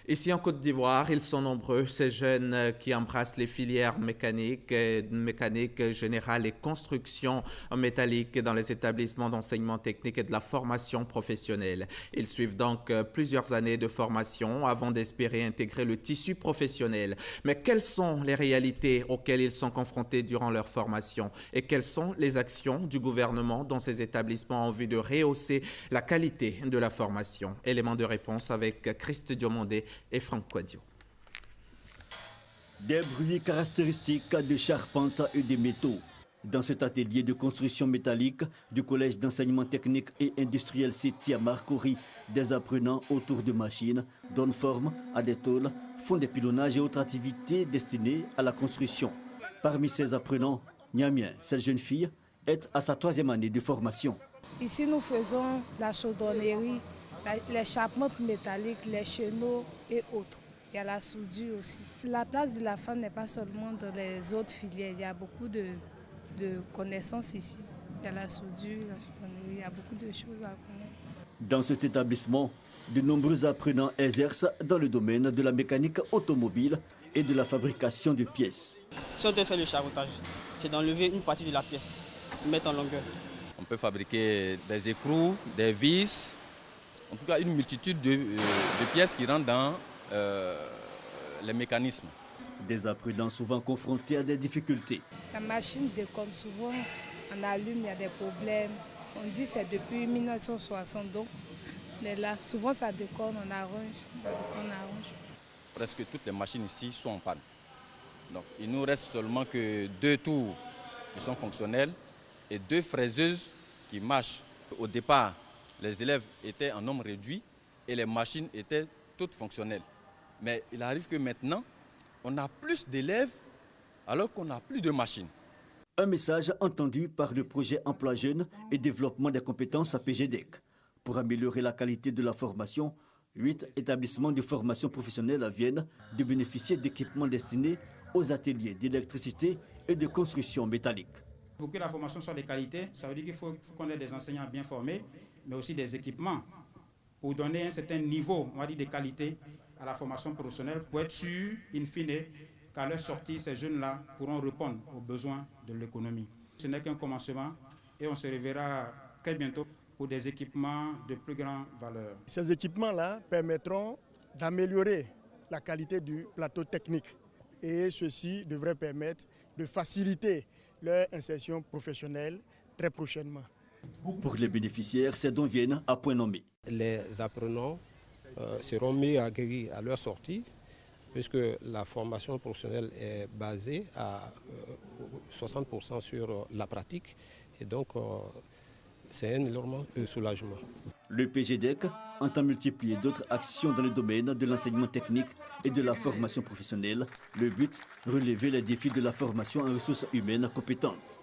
Ici en Côte d'Ivoire, ils sont nombreux, ces jeunes qui embrassent les filières mécaniques, mécanique générale et construction métallique dans les établissements d'enseignement technique et de la formation professionnelle. Ils suivent donc plusieurs années de formation avant d'espérer intégrer le tissu professionnel. Mais quelles sont les réalités auxquelles ils sont confrontés durant leur formation et quelles sont les actions du gouvernement dans ces établissements en vue de rehausser la qualité de la formation? Élément de réponse avec Christ Diomondé et Franck Quadio. Des bruits caractéristiques de charpente et de métaux. Dans cet atelier de construction métallique du Collège d'enseignement technique et industriel Sétia Marcory, des apprenants autour de machines donnent forme à des tôles, font des pilonnages et autres activités destinées à la construction. Parmi ces apprenants, Niamien, cette jeune fille, est à sa 3e année de formation. Ici, nous faisons la chaudronnerie, les charpentes métalliques, les chenaux et autres. Il y a la soudure aussi. La place de la femme n'est pas seulement dans les autres filières. Il y a beaucoup de connaissances ici. Il y a la soudure, la chaudronnerie, il y a beaucoup de choses à connaître. Dans cet établissement, de nombreux apprenants exercent dans le domaine de la mécanique automobile et de la fabrication de pièces. Si on doit faire le charotage, c'est d'enlever une partie de la pièce, mettre en longueur. On peut fabriquer des écrous, des vis, en tout cas une multitude de pièces qui rentrent dans les mécanismes. Des apprenants souvent confrontés à des difficultés. La machine déconne souvent, on allume, il y a des problèmes. On dit que c'est depuis 1960, donc mais là, souvent ça déconne, on arrange. Presque toutes les machines ici sont en panne. Donc il nous reste seulement que 2 tours qui sont fonctionnels et 2 fraiseuses qui marchent. Au départ, les élèves étaient en nombre réduit et les machines étaient toutes fonctionnelles. Mais il arrive que maintenant, on a plus d'élèves alors qu'on n'a plus de machines. Un message entendu par le projet Emploi Jeunes et Développement des compétences à PGDEC. Pour améliorer la qualité de la formation, 8 établissements de formation professionnelle viennent de bénéficier d'équipements destinés aux ateliers d'électricité et de construction métallique. Pour que la formation soit de qualité, ça veut dire qu'il faut qu'on ait des enseignants bien formés, mais aussi des équipements pour donner un certain niveau, on va dire, de qualité à la formation professionnelle pour être sûr, in fine, qu'à leur sortie, ces jeunes-là pourront répondre aux besoins de l'économie. Ce n'est qu'un commencement et on se reverra très bientôt pour des équipements de plus grande valeur. Ces équipements-là permettront d'améliorer la qualité du plateau technique et ceci devrait permettre de faciliter leur insertion professionnelle très prochainement. Pour les bénéficiaires, ces dons viennent à point nommé. Les apprenants seront mieux accueillis à leur sortie, puisque la formation professionnelle est basée à 60% sur la pratique, et donc c'est un énorme soulagement. Le PGDEC entend multiplier d'autres actions dans le domaine de l'enseignement technique et de la formation professionnelle. Le but, relever les défis de la formation en ressources humaines compétentes.